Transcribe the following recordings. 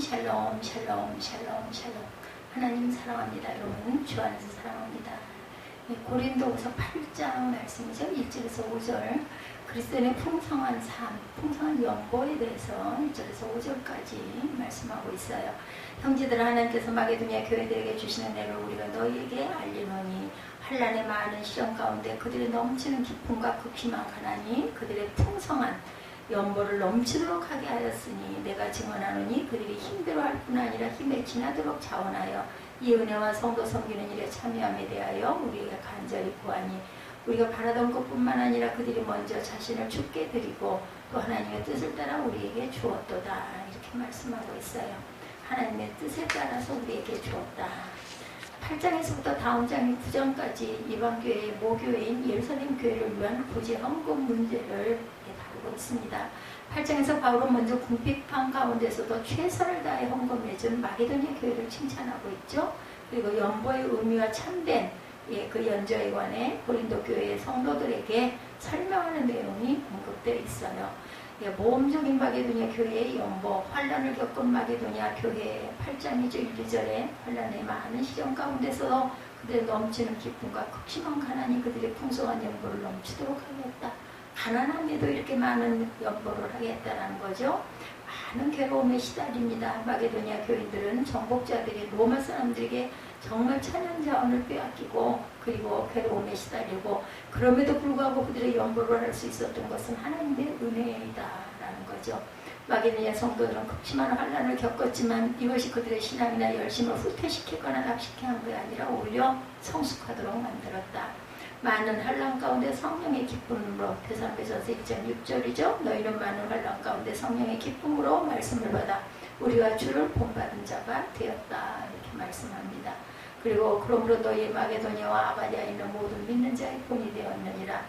샬롬 샬롬 샬롬 샬롬 샬롬. 하나님 사랑합니다. 여러분 주 안에서 사랑합니다. 고린도후서 8장 말씀이죠. 1절에서 5절. 그리스도인의 풍성한 삶, 풍성한 연보에 대해서 1절에서 5절까지 말씀하고 있어요. 형제들아, 하나님께서 마게도냐 교회들에게 주시는 은혜를 우리가 너희에게 알리노니 환난의 많은 시련 가운데 그들의 넘치는 기쁨과 극심한 가난이 그들의 풍성한 연보를 넘치도록 하게 하였으니 내가 증언하노니 그들이 힘들어할 뿐 아니라 힘에 지나도록 자원하여 이 은혜와 성도 섬기는 일에 참여함에 대하여 우리에게 간절히 구하니 우리가 바라던 것뿐만 아니라 그들이 먼저 자신을 주께 드리고 또 하나님의 뜻을 따라 우리에게 주었도다. 이렇게 말씀하고 있어요. 하나님의 뜻에 따라서 우리에게 주었다. 8장에서부터 다음 장 9장까지 이방교회의 모교회인 예루살렘 교회를 위한 구제 헌금 문제를 다루고 있습니다. 8장에서 바울은 먼저 궁핍한 가운데서도 최선을 다해 헌금해준 마게도냐 교회를 칭찬하고 있죠. 그리고 연보의 의미와 참된 그 연저에 관해 고린도 교회의 성도들에게 설명하는 내용이 언급되어 있어요. 모험적인 마게도냐 교회의 연보, 환란을 겪은 마게도냐 교회의 8장이죠. 1~2절에 환란의 많은 시련 가운데서도 그들의 넘치는 기쁨과 극심한 가난이 그들의 풍성한 연보를 넘치도록 하겠다. 가난함에도 이렇게 많은 연보를 하겠다는 거죠. 많은 괴로움에 시달립니다. 마게도냐 교인들은 정복자들이 로마 사람들에게 정말 천연 자원을 빼앗기고 그리고 괴로움에 시달리고 그럼에도 불구하고 그들의 연보를 할 수 있었던 것은 하나님의 은혜이다라는 거죠. 마게도냐 성도들은 극심한 환난을 겪었지만 이것이 그들의 신앙이나 열심을 후퇴시키거나 낙식케 한 것이 아니라 오히려 성숙하도록 만들었다. 많은 환난 가운데 성령의 기쁨으로 데살로니가서 1장 6절이죠. 너희는 많은 환난 가운데 성령의 기쁨으로 말씀을 받아 우리가 주를 본받은 자가 되었다. 이렇게 말씀합니다. 그리고 그러므로 너희 마게도냐와 아가야에 있는 모든 믿는 자의 본이 되었느니라.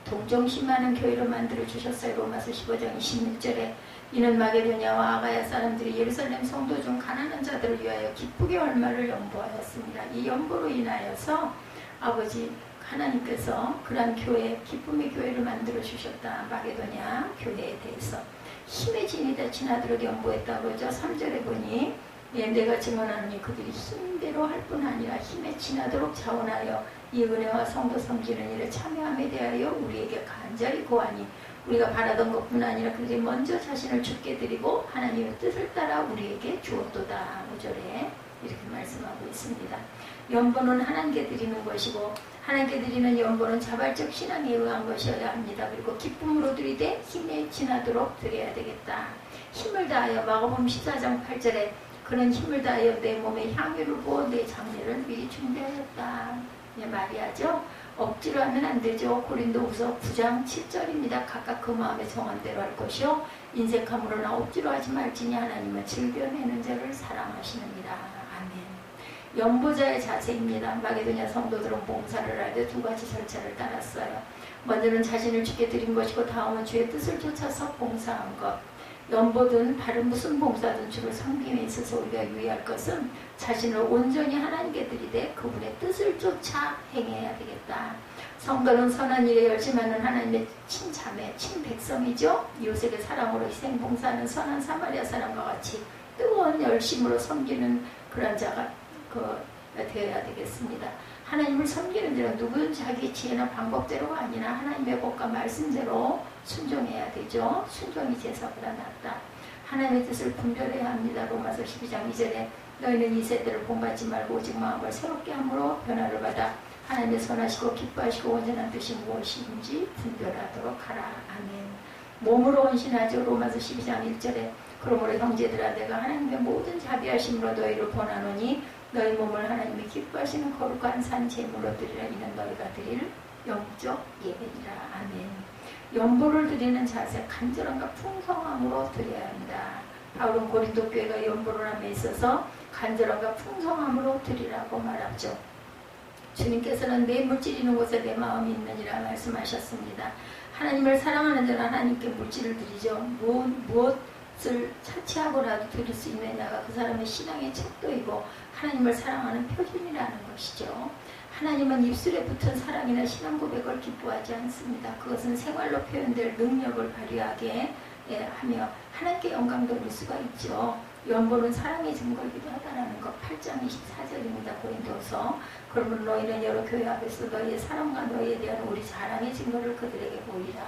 동정심하는 교회를 만들어 주셨어요. 로마서 15장 26절에 이는 마게도냐와 아가야 사람들이 예루살렘 성도 중 가난한 자들을 위하여 기쁘게 얼마를 연보하였습니다. 이 연보로 인하여서 아버지 하나님께서 그러한 교회, 기쁨의 교회를 만들어 주셨다. 마게도냐 교회에 대해서 힘의 진이다 지나도록 연보했다고 그러죠. 3절에 보니 내가 증언하노니 그들이 힘대로 할 뿐 아니라 힘에 지나도록 자원하여 이 은혜와 성도 섬기는 일에 참여함에 대하여 우리에게 간절히 구하니 우리가 바라던 것뿐 아니라 그들이 먼저 자신을 주께 드리고 하나님의 뜻을 따라 우리에게 주었도다. 5절에 이렇게 말씀하고 있습니다. 연보는 하나님께 드리는 것이고 하나님께 드리는 연보는 자발적 신앙에 의한 것이어야 합니다. 그리고 기쁨으로 드리되 힘에 지나도록 드려야 되겠다. 힘을 다하여 마가복음 14장 8절에 그는 힘을 다하여 내 몸에 향유를 부어 내 장례를 미리 준비하였다. 말이야죠. 억지로 하면 안 되죠. 고린도후서 9장 7절입니다. 각각 그 마음에 정한 대로 할 것이요 인색함으로나 억지로 하지 말지니 하나님은 즐겨내는 자를 사랑하시느니라. 아멘. 연보자의 자세입니다. 마게도냐 성도들은 봉사를 할 때 두 가지 절차를 따랐어요. 먼저는 자신을 주께 드린 것이고 다음은 주의 뜻을 쫓아서 봉사한 것. 연보든 다른 무슨 봉사든 주를 섬김에 있어서 우리가 유의할 것은 자신을 온전히 하나님께 드리되 그분의 뜻을 쫓아 행해야 되겠다. 성도는 선한 일에 열심하는 하나님의 친자매, 친백성이죠. 이웃에게 사랑으로 희생봉사하는 선한 사마리아 사람과 같이 뜨거운 열심으로 섬기는 그런 자가 되어야 되겠습니다. 하나님을 섬기는 자는 누구든 자기 지혜나 방법대로가 아니라 하나님의 법과 말씀대로 순종해야 되죠. 순종이 제사보다 낫다. 하나님의 뜻을 분별해야 합니다. 로마서 12장 2절에 너희는 이 세대를 본받지 말고 오직 마음을 새롭게 함으로 변화를 받아 하나님의 선하시고 기뻐하시고 온전한 뜻이 무엇인지 분별하도록 하라. 아멘. 몸으로 헌신하죠. 로마서 12장 1절에 그러므로 형제들아 내가 하나님의 모든 자비하심으로 너희를 권하노니 너희 몸을 하나님이 기뻐하시는 거룩한 산 제물로 드리라. 이는 너희가 드릴 영적 예배니라. 아멘. 연보를 드리는 자세, 간절함과 풍성함으로 드려야 합니다. 바울은 고린도 교회가 연보를 함에 있어서 간절함과 풍성함으로 드리라고 말하죠. 주님께서는 내 물질이 있는 곳에 내 마음이 있느니라 말씀하셨습니다. 하나님을 사랑하는 자는 하나님께 물질을 드리죠. 무엇을 차치하고라도 드릴 수 있느냐가 그 사람의 신앙의 척도이고 하나님을 사랑하는 표준이라는 것이죠. 하나님은 입술에 붙은 사랑이나 신앙 고백을 기뻐하지 않습니다. 그것은 생활로 표현될 능력을 발휘하기에 하며 하나님께 영광 돌릴 수가 있죠. 연보는 사랑의 증거이기도 하다라는 것 8장 24절입니다. 고린도서. 그러면 너희는 여러 교회 앞에서 너희의 사랑과 너희에 대한 우리 자랑의 증거를 그들에게 보이라.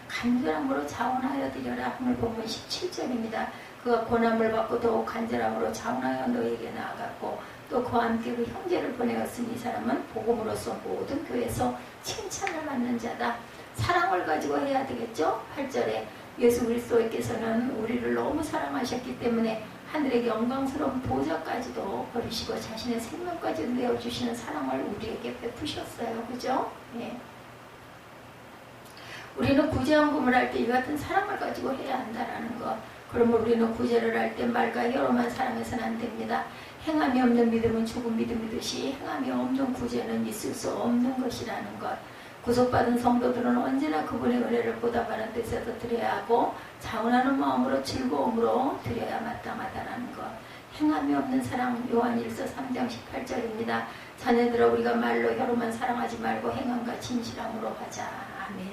간절함으로 자원하여 드려라. 오늘 본문 17절입니다. 그가 고난을 받고 더욱 간절함으로 자원하여 너희에게 나아갔고 또 그와 함께 그 형제를 보내었으니 이 사람은 복음으로써 모든 교회에서 칭찬을 받는 자다. 사랑을 가지고 해야 되겠죠. 8절에 예수 그리스도께서는 우리를 너무 사랑하셨기 때문에 하늘의 영광스러운 보좌까지도 버리시고 자신의 생명까지 내어주시는 사랑을 우리에게 베푸셨어요. 그죠? 예. 우리는 구제헌금을 할 때 이 같은 사랑을 가지고 해야 한다는 것. 그러면 우리는 구제를 할 때 말과 혀로만 사랑해서는 안 됩니다. 행함이 없는 믿음은 죽은 믿음이듯이 행함이 없는 구제는 있을 수 없는 것이라는 것. 구속받은 성도들은 언제나 그분의 은혜를 보답하는 뜻에서 드려야 하고 자원하는 마음으로 즐거움으로 드려야 마땅하다는 것. 행함이 없는 사랑 요한일서 3장 18절입니다. 자녀들아 우리가 말로 혀로만 사랑하지 말고 행함과 진실함으로 하자. 아멘.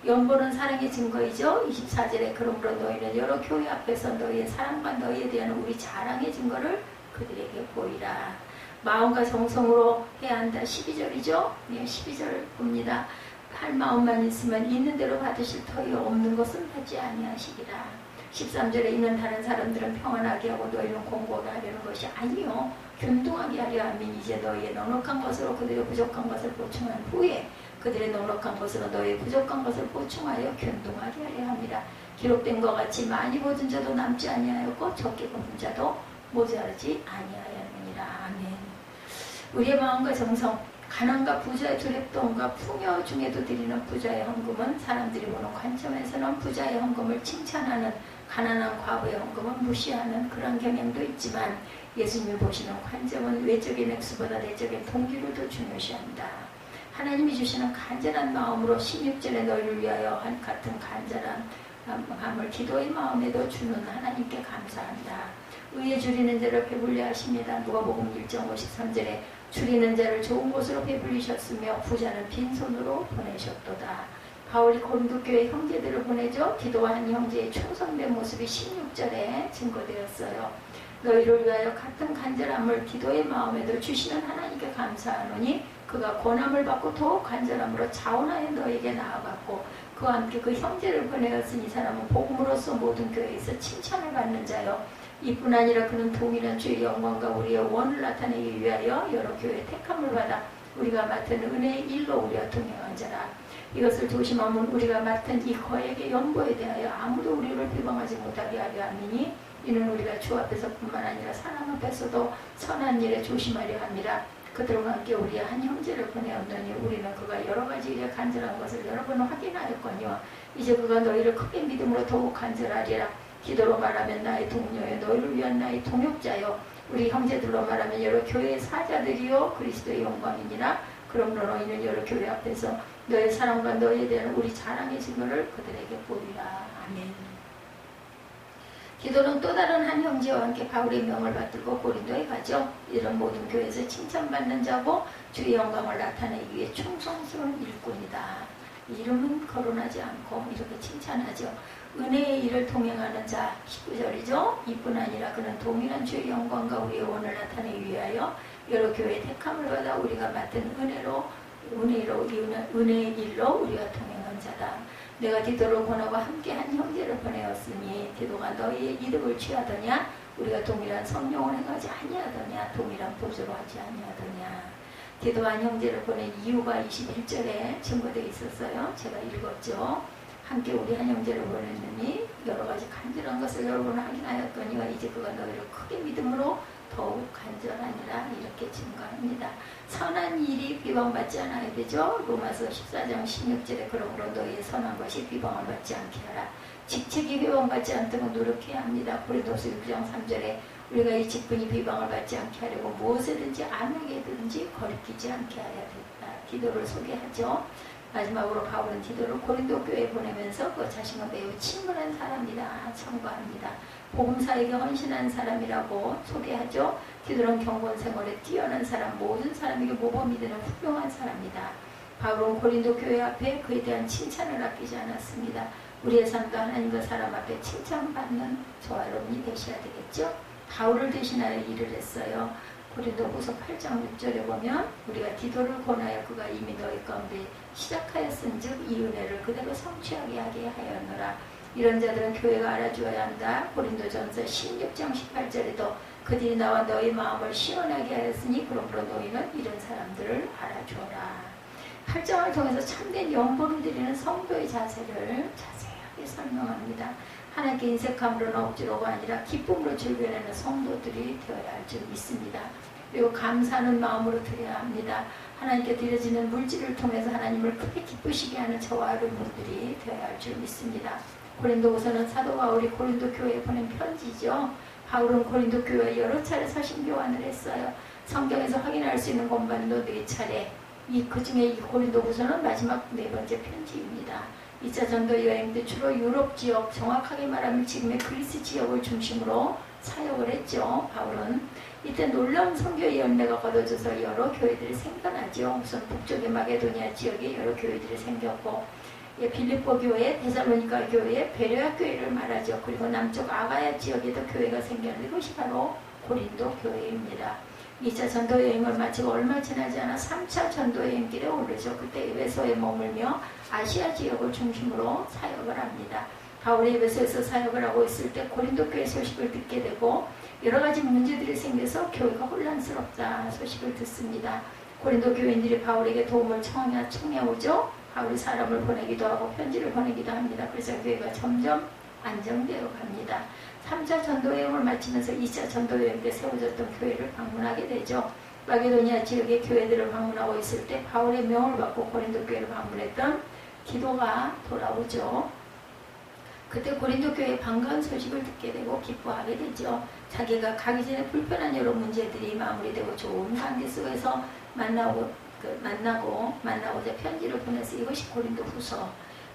연보는 사랑의 증거이죠. 24절에 그러므로 너희는 여러 교회 앞에서 너희의 사랑과 너희에 대한 우리 자랑의 증거를 그들에게 보이라. 마음과 정성으로 해야 한다. 12절이죠. 네, 12절 봅니다. 할 마음만 있으면 있는 대로 받으실 터이 없는 것은 받지 아니하시리라. 13절에 있는 다른 사람들은 평안하게 하고 너희는 공고하게 하려는 것이 아니요 균등하게 하려 하면 이제 너희의 넉넉한 것으로 그들의 부족한 것을 보충한 후에 그들의 넉넉한 것으로 너희의 부족한 것을 보충하여 균등하게 하려 합니다. 기록된 것 같이 많이 거둔 자도 남지 아니하였고 적게 거둔 자도 모자르지 아니하였느니라. 아멘. 우리의 마음과 정성, 가난과 부자의 두렵도움과 풍요 중에도 드리는 부자의 헌금은 사람들이 보는 관점에서는 부자의 헌금을 칭찬하는, 가난한 과부의 헌금은 무시하는 그런 경향도 있지만 예수님이 보시는 관점은 외적인 액수보다 내적인 동기를 더 중요시합니다. 하나님이 주시는 간절한 마음으로 16절에 너희를 위하여 한 같은 간절한 마음을 기도의 마음에도 주는 하나님께 감사한다. 의에 줄이는 자를 배불리 하십니다. 누가복음 1장 53절에 줄이는 자를 좋은 곳으로 배불리셨으며 부자는 빈손으로 보내셨도다. 바울이 고린도 교회 형제들을 보내죠. 기도한 형제의 충성된 모습이 16절에 증거되었어요. 너희를 위하여 같은 간절함을 기도의 마음에도 주시는 하나님께 감사하노니 그가 고난을 받고 더욱 간절함으로 자원하여 너에게 나아갔고 그와 함께 그 형제를 보내었으니 이 사람은 복음으로써 모든 교회에서 칭찬을 받는 자요 이뿐 아니라 그는 동일한 주의 영광과 우리의 원을 나타내기 위하여 여러 교회의 택함을 받아 우리가 맡은 은혜의 일로 우리와 동행한 자라. 이것을 조심하면 우리가 맡은 이 거액의 연보에 대하여 아무도 우리를 비방하지 못하게 하려 함이니 이는 우리가 주 앞에서 뿐만 아니라 사람 앞에서도 선한 일에 조심하려 함이라. 그들과 함께 우리의 한 형제를 보내었느니 우리는 그가 여러 가지 일에 간절한 것을 여러 번 확인하였거니와 이제 그가 너희를 크게 믿음으로 더욱 간절하리라. 기도로 말하면 나의 동료여 너희를 위한 나의 동역자여 우리 형제들로 말하면 여러 교회의 사자들이요 그리스도의 영광이니라. 그러므로 너희는 여러 교회 앞에서 너의 사랑과 너희에 대한 우리 자랑의 증거를 그들에게 보이라. 아멘. 기도는 또 다른 한 형제와 함께 바울의 명을 받들고 고린도에 가죠. 이런 모든 교회에서 칭찬받는 자고 주의 영광을 나타내기 위해 충성스러운 일꾼이다. 이름은 거론하지 않고 이렇게 칭찬하죠. 은혜의 일을 동행하는 자 19절이죠. 이뿐 아니라 그는 동일한 주의 영광과 우리의 원을 나타내기 위하여 여러 교회의 택함을 받아 우리가 맡은 은혜의 일로 우리가 동행한 자다. 내가 디도를 권하고 함께한 형제를 보내었으니 디도가 너희의 이득을 취하더냐 우리가 동일한 성령을 행하지 아니하더냐 동일한 보조로 하지 아니하더냐. 디도한 형제를 보낸 이유가 21절에 증거되어 있었어요. 제가 읽었죠. 함께 우리 한 형제를 보냈느니 여러 가지 간절한 것을 여러 번 확인하였더니와 이제 그가 너희를 크게 믿음으로 더욱 간절하니라. 이렇게 증거합니다. 선한 일이 비방받지 않아야 되죠. 로마서 14장 16절에 그러므로 너희의 선한 것이 비방을 받지 않게 하라. 직책이 비방받지 않도록 노력해야 합니다. 고린도서 6장 3절에 우리가 이 직분이 비방을 받지 않게 하려고 무엇이든지 암에게든지 거리끼지 않게 해야 된다. 디도를 소개하죠. 마지막으로 바울은 디도를 고린도 교회에 보내면서 그 자신은 매우 친근한 사람이다 참고합니다. 복음사에게 헌신한 사람이라고 소개하죠. 디도는 경건 생활에 뛰어난 사람, 모든 사람에게 모범이 되는 훌륭한 사람이다. 바울은 고린도 교회 앞에 그에 대한 칭찬을 아끼지 않았습니다. 우리의 삶도 하나님과 사람 앞에 칭찬받는 저와 여러분이 되셔야 되겠죠. 바울을 대신하여 일을 했어요. 고린도후서 8장 6절에 보면 우리가 디도를 권하여 그가 이미 너희 가운데 시작하였은즉 이 은혜를 그대로 성취하게 하게 하였노라. 이런 자들은 교회가 알아주어야 한다. 고린도전서 16장 18절에도 그들이 나와 너희 마음을 시원하게 하였으니 그러므로 너희는 이런 사람들을 알아주어라. 8장을 통해서 참된 영보를 드리는 성도의 자세를 자세하게 설명합니다. 하나님께 인색함으로는 억지로가 아니라 기쁨으로 즐겨내는 성도들이 되어야 할 줄 믿습니다. 그리고 감사하는 마음으로 드려야 합니다. 하나님께 드려지는 물질을 통해서 하나님을 크게 기쁘시게 하는 저와 여러분들이 되어야 할 줄 믿습니다. 고린도후서는 사도 바울이 고린도 교회에 보낸 편지죠. 바울은 고린도 교회에 여러 차례 서신 교환을 했어요. 성경에서 확인할 수 있는 것만도 4차례. 그 중에 이 고린도후서는 마지막 4번째 편지입니다. 2차 전도 여행 때 주로 유럽 지역, 정확하게 말하면 지금의 그리스 지역을 중심으로 사역을 했죠. 바울은 이때 놀라운 선교의 열매가 거둬져서 여러 교회들이 생겨나죠. 우선 북쪽의 마게도니아 지역에 여러 교회들이 생겼고, 빌립보 교회, 데살로니가 교회, 베레아 교회를 말하죠. 그리고 남쪽 아가야 지역에도 교회가 생겼는데 이것이 바로 고린도 교회입니다. 2차 전도 여행을 마치고 얼마 지나지 않아 3차 전도 여행길에 오르죠. 그때 에베소에 머물며 아시아 지역을 중심으로 사역을 합니다. 바울이 에베소에서 사역을 하고 있을 때 고린도 교회 소식을 듣게 되고 여러 가지 문제들이 생겨서 교회가 혼란스럽다 소식을 듣습니다. 고린도 교인들이 바울에게 도움을 청해오죠. 바울이 사람을 보내기도 하고 편지를 보내기도 합니다. 그래서 교회가 점점 안정되어 갑니다. 3차 전도여행을 마치면서 2차 전도여행 때 세워졌던 교회를 방문하게 되죠. 마게도니아 지역의 교회들을 방문하고 있을 때 바울의 명을 받고 고린도 교회를 방문했던 디도가 돌아오죠. 그때 고린도 교회의 반가운 소식을 듣게 되고 기뻐하게 되죠. 자기가 가기 전에 불편한 여러 문제들이 마무리되고 좋은 관계 속에서 만나고자 편지를 보내서 이것이 고린도 후서.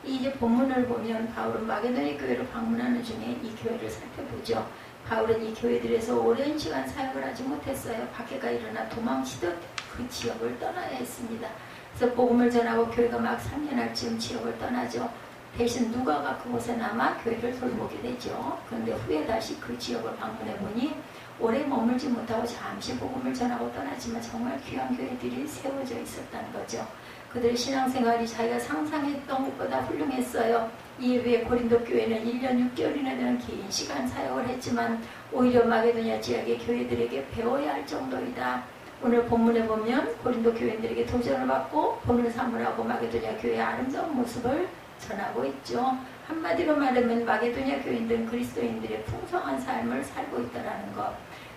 이제 본문을 보면 바울은 마게도니아 교회를 방문하는 중에 이 교회를 살펴보죠. 바울은 이 교회들에서 오랜 시간 사역을 하지 못했어요. 박해가 일어나 도망치듯 그 지역을 떠나야 했습니다. 그래서 복음을 전하고 교회가 막 3년할 즈음 지역을 떠나죠. 대신 누가가 그곳에 남아 교회를 돌보게 되죠. 그런데 후에 다시 그 지역을 방문해 보니 오래 머물지 못하고 잠시 복음을 전하고 떠나지만 정말 귀한 교회들이 세워져 있었다는 거죠. 그들의 신앙생활이 자기가 상상했던 것보다 훌륭했어요. 이에 비해 고린도 교회는 1년 6개월이나 되는 긴 시간 사역을 했지만 오히려 마게도니아 지역의 교회들에게 배워야 할 정도이다. 오늘 본문에 보면 고린도 교인들에게 도전을 받고 본을 삼으라고 마게도니아 교회의 아름다운 모습을 전하고 있죠. 한마디로 말하면 마게도니아 교인들은 그리스도인들의 풍성한 삶을 살고 있다는 것.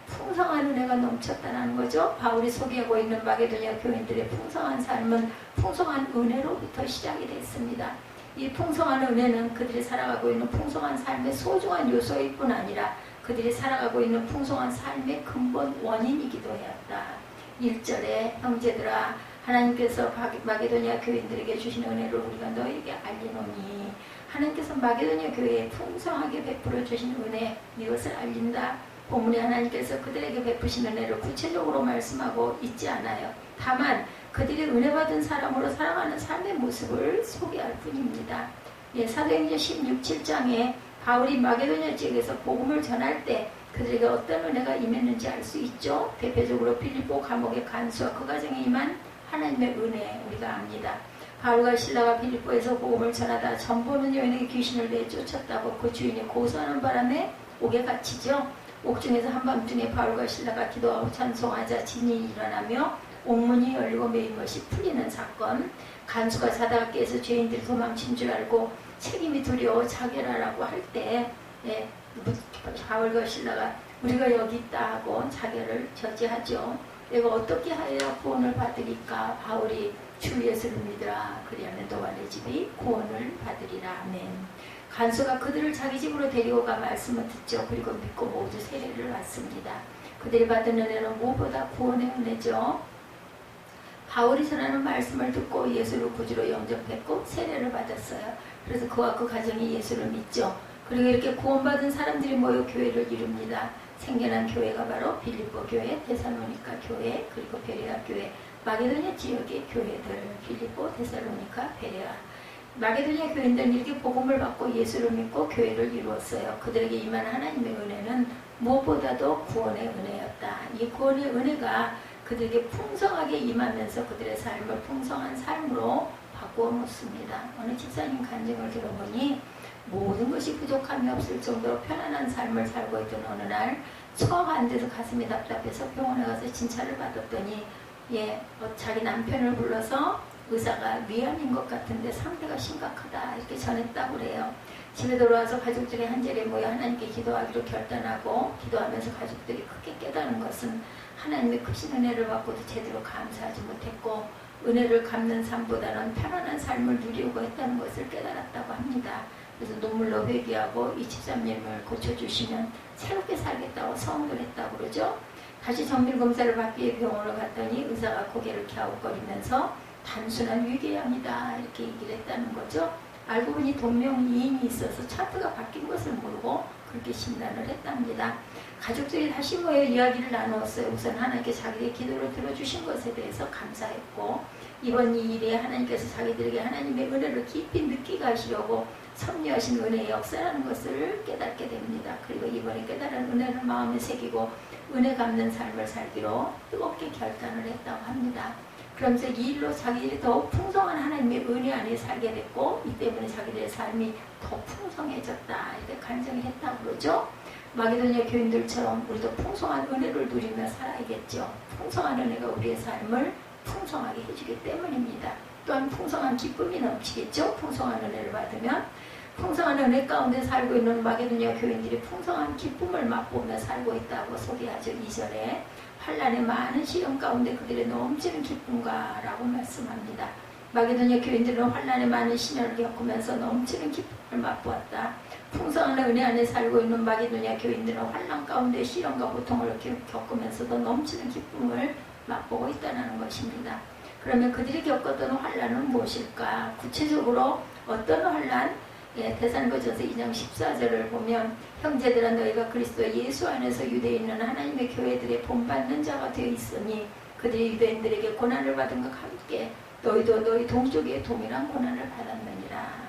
풍성한 은혜가 넘쳤다는 거죠. 바울이 소개하고 있는 마게도니아 교인들의 풍성한 삶은 풍성한 은혜로부터 시작이 됐습니다. 이 풍성한 은혜는 그들이 살아가고 있는 풍성한 삶의 소중한 요소일 뿐 아니라 그들이 살아가고 있는 풍성한 삶의 근본 원인이기도 하였다. 1절에 형제들아 하나님께서 마게도니아 교인들에게 주신 은혜를 우리가 너희에게 알리노니 하나님께서 마게도니아 교회에 풍성하게 베풀어 주신 은혜 이것을 알린다. 본문에 하나님께서 그들에게 베푸신 은혜를 구체적으로 말씀하고 있지 않아요. 다만 그들이 은혜받은 사람으로 살아가는 삶의 모습을 소개할 뿐입니다. 사도행전 16, 7장에 바울이 마게도니아 지역에서 복음을 전할 때 그들에게 어떤 은혜가 임했는지 알 수 있죠. 대표적으로 빌립보 감옥의 간수와 그 가정에 임한 하나님의 은혜 우리가 압니다. 바울과 실라가 빌립보에서 복음을 전하다 전보는 여인에게 귀신을 내쫓았다고 그 주인이 고소하는 바람에 옥에 갇히죠. 옥중에서 한밤중에 바울과 실라가 기도하고 찬송하자 진이 일어나며 옥문이 열리고 메인 것이 풀리는 사건. 간수가 자다가 깨서 죄인들이 도망친 줄 알고 책임이 두려워 자결하라고 할 때 바울과 실라가 우리가 여기 있다 하고 자결을 저지하죠. 내가 어떻게 하여 구원을 받으리까? 바울이 주 예수를 믿으라. 그리하면 너와 내 집이 구원을 받으리라. 아멘. 간수가 그들을 자기 집으로 데리고 가 말씀을 듣죠. 그리고 믿고 모두 세례를 받습니다. 그들이 받은 은혜는 무엇보다 구원의 은혜죠. 바울이 전하는 말씀을 듣고 예수를 구주로 영접했고 세례를 받았어요. 그래서 그와 그 가정이 예수를 믿죠. 그리고 이렇게 구원받은 사람들이 모여 교회를 이룹니다. 생겨난 교회가 바로 빌립보 교회, 데살로니가 교회, 그리고 베레아 교회, 마게도니아 지역의 교회들, 빌립보, 데살로니가, 베레아. 마게도냐 교인들은 이렇게 복음을 받고 예수를 믿고 교회를 이루었어요. 그들에게 임한 하나님의 은혜는 무엇보다도 구원의 은혜였다. 이 구원의 은혜가 그들에게 풍성하게 임하면서 그들의 삶을 풍성한 삶으로 바꾸어 놓습니다. 어느 집사님 간증을 들어보니 모든 것이 부족함이 없을 정도로 편안한 삶을 살고 있던 어느 날 처가 안 돼서 가슴이 답답해서 병원에 가서 진찰을 받았더니 자기 남편을 불러서 의사가 위암인 것 같은데 상태가 심각하다 이렇게 전했다고 그래요. 집에 돌아와서 가족들이 한자리에 모여 하나님께 기도하기로 결단하고 기도하면서 가족들이 크게 깨달은 것은 하나님의 크신 은혜를 받고도 제대로 감사하지 못했고 은혜를 갚는 삶보다는 편안한 삶을 누리려고 했다는 것을 깨달았다고 합니다. 그래서 눈물로 회개하고 이 집사님을 고쳐주시면 새롭게 살겠다고 서원을 했다고 그러죠. 다시 정밀검사를 받기 위해 병원을 갔더니 의사가 고개를 갸웃거리면서 단순한 위궤양이다 이렇게 얘기를 했다는 거죠. 알고 보니 동명이인이 있어서 차트가 바뀐 것을 모르고 그렇게 진단을 했답니다. 가족들이 다시 모여 이야기를 나누었어요. 우선 하나님께 자기의 기도를 들어주신 것에 대해서 감사했고 이번 이 일에 하나님께서 자기들에게 하나님의 은혜를 깊이 느끼게 하시려고 섭리하신 은혜의 역사라는 것을 깨닫게 됩니다. 그리고 이번에 깨달은 은혜를 마음에 새기고 은혜 갚는 삶을 살기로 뜨겁게 결단을 했다고 합니다. 그러면서 이 일로 자기들이 더욱 풍성한 하나님의 은혜 안에 살게 됐고 이 때문에 자기들의 삶이 더 풍성해졌다 이렇게 간증을 했다고 그러죠. 마게도냐 교인들처럼 우리도 풍성한 은혜를 누리며 살아야겠죠. 풍성한 은혜가 우리의 삶을 풍성하게 해주기 때문입니다. 또한 풍성한 기쁨이 넘치겠죠. 풍성한 은혜를 받으면 풍성한 은혜 가운데 살고 있는 마게도냐 교인들이 풍성한 기쁨을 맛보며 살고 있다고 소개하죠. 2절에 환난의 많은 시험 가운데 그들의 넘치는 기쁨과 라고 말씀합니다. 마게도냐 교인들은 환난의 많은 시련을 겪으면서 넘치는 기쁨을 맛보았다. 풍성한 은혜 안에 살고 있는 마게도냐 교인들은 환난 가운데 시련과 고통을 겪으면서도 넘치는 기쁨을 맛보고 있다는 것입니다. 그러면 그들이 겪었던 환난은 무엇일까? 구체적으로 어떤 환난? 데살로니가전서 2장 14절을 보면 형제들아 너희가 그리스도 예수 안에서 유대에 있는 하나님의 교회들의 본받는 자가 되어 있으니 그들이 유대인들에게 고난을 받은 것과 함께 너희도 너희 동족의 동일한 고난을 받았느니라.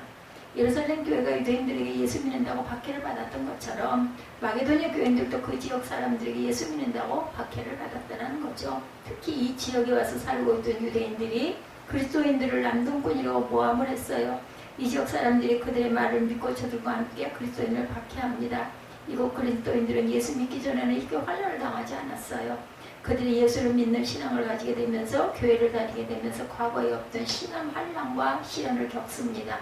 예루살렘 교회가 유대인들에게 예수 믿는다고 박해를 받았던 것처럼 마게도냐 교인들도 그 지역 사람들에게 예수 믿는다고 박해를 받았다는 거죠. 특히 이 지역에 와서 살고 있던 유대인들이 그리스도인들을 남동꾼이라고 모함을 했어요. 이 지역 사람들이 그들의 말을 믿고 저들과 함께 그리스도인을 박해합니다. 이곳 그리스도인들은 예수 믿기 전에는 이렇게 환난을 당하지 않았어요. 그들이 예수를 믿는 신앙을 가지게 되면서 교회를 다니게 되면서 과거에 없던 신앙 환난과 시련을 겪습니다.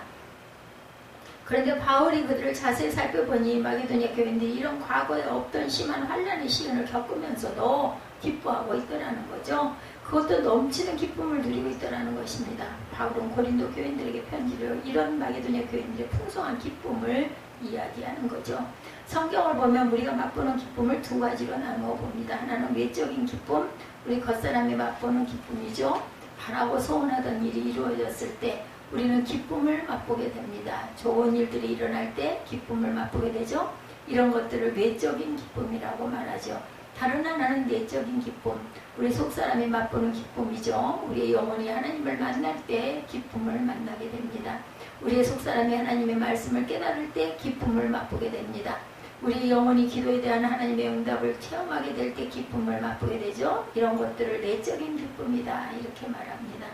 그런데 바울이 그들을 자세히 살펴보니 마게도냐 교인들이 이런 과거에 없던 심한 환난의 시련을 겪으면서도 기뻐하고 있더라는 거죠. 그것도 넘치는 기쁨을 누리고 있더라는 것입니다. 바울은 고린도 교인들에게 편지를 이런 마게도냐 교인들의 풍성한 기쁨을 이야기하는 거죠. 성경을 보면 우리가 맛보는 기쁨을 두 가지로 나누어 봅니다. 하나는 외적인 기쁨, 우리 겉사람이 맛보는 기쁨이죠. 바라고 소원하던 일이 이루어졌을 때 우리는 기쁨을 맛보게 됩니다. 좋은 일들이 일어날 때 기쁨을 맛보게 되죠. 이런 것들을 외적인 기쁨이라고 말하죠. 다른 하나는 내적인 기쁨, 우리 속사람이 맛보는 기쁨이죠. 우리의 영혼이 하나님을 만날 때 기쁨을 만나게 됩니다. 우리의 속사람이 하나님의 말씀을 깨달을 때 기쁨을 맛보게 됩니다. 우리 영혼이 기도에 대한 하나님의 응답을 체험하게 될 때 기쁨을 맛보게 되죠. 이런 것들을 내적인 기쁨이다 이렇게 말합니다.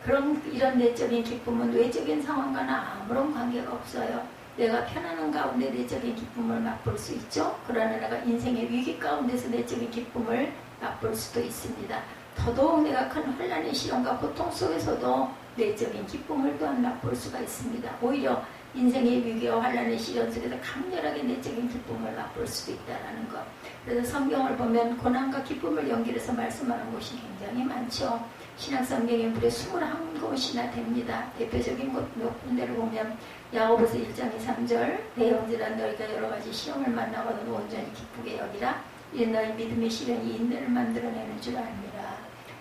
그럼 이런 내적인 기쁨은 외적인 상황과는 아무런 관계가 없어요. 내가 편안한 가운데 내적인 기쁨을 맛볼 수 있죠. 그러나 내가 인생의 위기 가운데서 내적인 기쁨을 맛볼 수도 있습니다. 더더욱 내가 큰 환난의 시련과 고통 속에서도 내적인 기쁨을 또한 맛볼 수가 있습니다. 오히려 인생의 위기와 환난의 시련 속에서 강렬하게 내적인 기쁨을 맛볼 수도 있다는 것. 그래서 성경을 보면 고난과 기쁨을 연결해서 말씀하는 곳이 굉장히 많죠. 신약성경에 무려 21곳이나 됩니다. 대표적인 곳 몇 군데를 보면 야고보서 1장 2, 3절 내 형제라 너희가 여러 가지 시험을 만나고도 온전히 기쁘게 여기라 이는 너희 믿음의 시련이 인내를 만들어내는 줄 압니다.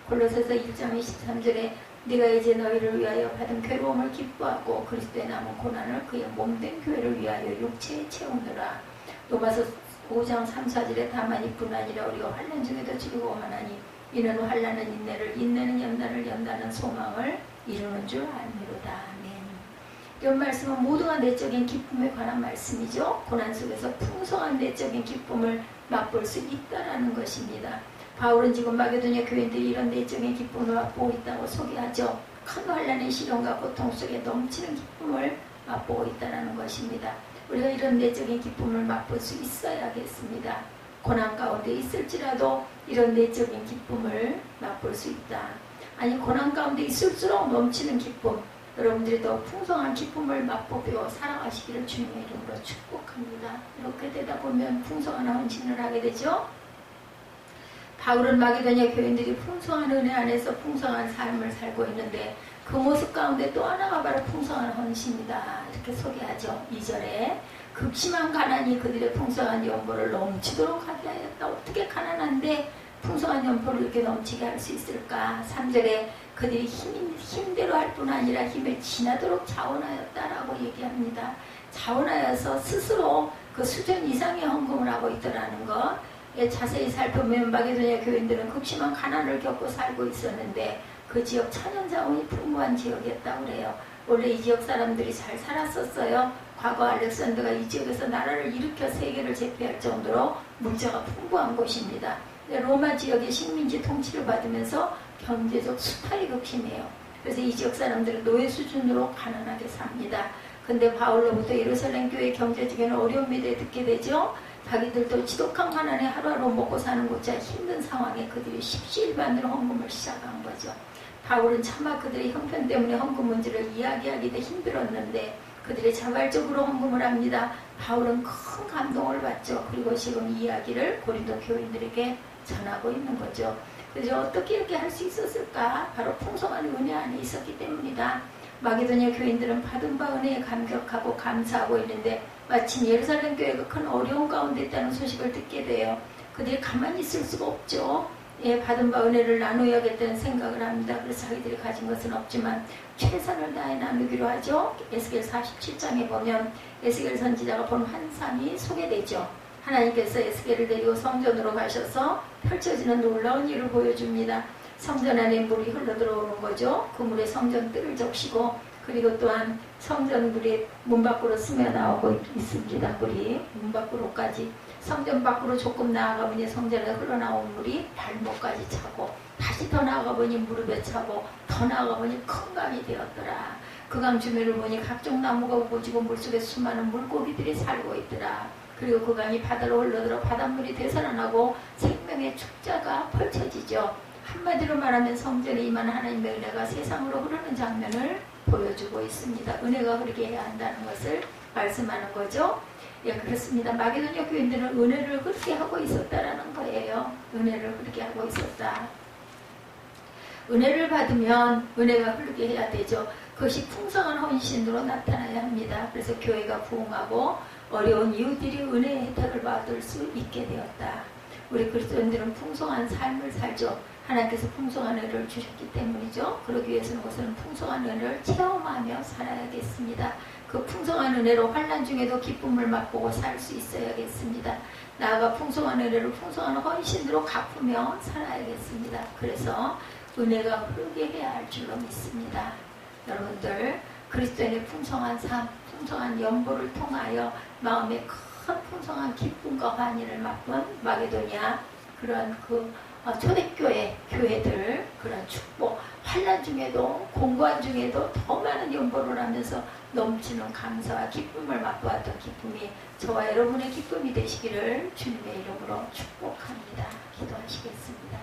골로새서 1장 23절에 네가 이제 너희를 위하여 받은 괴로움을 기뻐하고 그리스도의 남은 고난을 그의 몸된 교회를 위하여 육체에 채우느라. 로마서 5장 3, 4절에 다만 이뿐 아니라 우리가 환난 중에도 즐거워하나니 이는 환난은 인내를 인내는 연단을 연단은 소망을 이루는 줄 알미로다. 아멘. 이런 말씀은 모두가 내적인 기쁨에 관한 말씀이죠. 고난 속에서 풍성한 내적인 기쁨을 맛볼 수 있다라는 것입니다. 바울은 지금 마게도냐 교인들이 이런 내적인 기쁨을 맛보고 있다고 소개하죠. 큰 환난의 시련과 고통 속에 넘치는 기쁨을 맛보고 있다는 것입니다. 우리가 이런 내적인 기쁨을 맛볼 수 있어야겠습니다. 고난 가운데 있을지라도 이런 내적인 기쁨을 맛볼 수 있다. 아니 고난 가운데 있을수록 넘치는 기쁨, 여러분들이 더 풍성한 기쁨을 맛보며 살아가시기를 주님의 이름으로 축복합니다. 이렇게 되다 보면 풍성한 헌신을 하게 되죠. 바울은 마게도냐 교인들이 풍성한 은혜 안에서 풍성한 삶을 살고 있는데 그 모습 가운데 또 하나가 바로 풍성한 헌신이다. 이렇게 소개하죠. 2절에 극심한 가난이 그들의 풍성한 연보를 넘치도록 하게 하였다. 어떻게 가난한데 풍성한 연보를 이렇게 넘치게 할 수 있을까? 3절에 그들이 힘대로 할 뿐 아니라 힘을 지나도록 자원하였다라고 얘기합니다. 자원하여서 스스로 그 수준 이상의 헌금을 하고 있더라는 것. 자세히 살펴보면 마게도냐 교인들은 극심한 가난을 겪고 살고 있었는데 그 지역 천연자원이 풍부한 지역이었다고 그래요. 원래 이 지역 사람들이 잘 살았었어요. 과거 알렉산더가 이 지역에서 나라를 일으켜 세계를 제패할 정도로 물자가 풍부한 곳입니다. 로마 지역의 식민지 통치를 받으면서 경제적 수탈이 극심해요. 그래서 이 지역 사람들은 노예 수준으로 가난하게 삽니다. 근데 바울로부터 예루살렘 교회 경제적인 어려움에 대해 듣게 되죠. 자기들도 지독한 가난에 하루하루 먹고 사는 곳자 힘든 상황에 그들이 십시일반으로 헌금을 시작한 거죠. 바울은 차마 그들의 형편 때문에 헌금 문제를 이야기하기도 힘들었는데 그들이 자발적으로 헌금을 합니다. 바울은 큰 감동을 받죠. 그리고 지금 이 이야기를 고린도 교인들에게 전하고 있는 거죠. 그래서 어떻게 이렇게 할 수 있었을까? 바로 풍성한 은혜 안에 있었기 때문이다. 마게도냐 교인들은 받은 바 은혜에 감격하고 감사하고 있는데 마침 예루살렘 교회가 큰 어려움 가운데 있다는 소식을 듣게 돼요. 그들이 가만히 있을 수가 없죠. 받은 바 은혜를 나누어야겠다는 생각을 합니다. 그래서 자기들이 가진 것은 없지만 최선을 다해 나누기로 하죠. 에스겔 47장에 보면 에스겔 선지자가 본 환상이 소개되죠. 하나님께서 에스겔을 데리고 성전으로 가셔서 펼쳐지는 놀라운 일을 보여줍니다. 성전 안에 물이 흘러들어오는 거죠. 그 물에 성전 뜰을 적시고 그리고 또한 성전 물이 문 밖으로 스며나오고 있습니다. 물이 문 밖으로까지 성전 밖으로 조금 나아가보니 성전에 흘러나온 물이 발목까지 차고 다시 더 나아가보니 무릎에 차고 더 나아가보니 큰 강이 되었더라. 그 강 주변을 보니 각종 나무가 우거지고 물속에 수많은 물고기들이 살고 있더라. 그리고 그 강이 바다로 흘러들어 바닷물이 되살아나고 생명의 축자가 펼쳐지죠. 한마디로 말하면 성전에 임한 하나님의 은혜가 세상으로 흐르는 장면을 보여주고 있습니다. 은혜가 흐르게 해야 한다는 것을 말씀하는 거죠. 예, 그렇습니다. 마게도냐 교인들은 은혜를 흐르게 하고 있었다라는 거예요. 은혜를 흐르게 하고 있었다. 은혜를 받으면 은혜가 흐르게 해야 되죠. 그것이 풍성한 헌신으로 나타나야 합니다. 그래서 교회가 부흥하고 어려운 이웃들이 은혜의 혜택을 받을 수 있게 되었다. 우리 그리스도인들은 풍성한 삶을 살죠. 하나님께서 풍성한 은혜를 주셨기 때문이죠. 그러기 위해서는 그것은 풍성한 은혜를 체험하며 살아야겠습니다. 그 풍성한 은혜로 환난 중에도 기쁨을 맛보고 살 수 있어야겠습니다. 나아가 풍성한 은혜를 풍성한 헌신으로 갚으며 살아야겠습니다. 그래서 은혜가 흐르게 해야 할 줄로 믿습니다. 여러분들 그리스도인의 풍성한 삶, 풍성한 연보를 통하여 마음에 큰 풍성한 기쁨과 환희를 맛본 마게도냐 그런 그 초대교회 교회들 그런 축복, 환난 중에도 공고한 중에도 더 많은 연보를 하면서 넘치는 감사와 기쁨을 맛보았던 기쁨이 저와 여러분의 기쁨이 되시기를 주님의 이름으로 축복합니다. 기도하시겠습니다.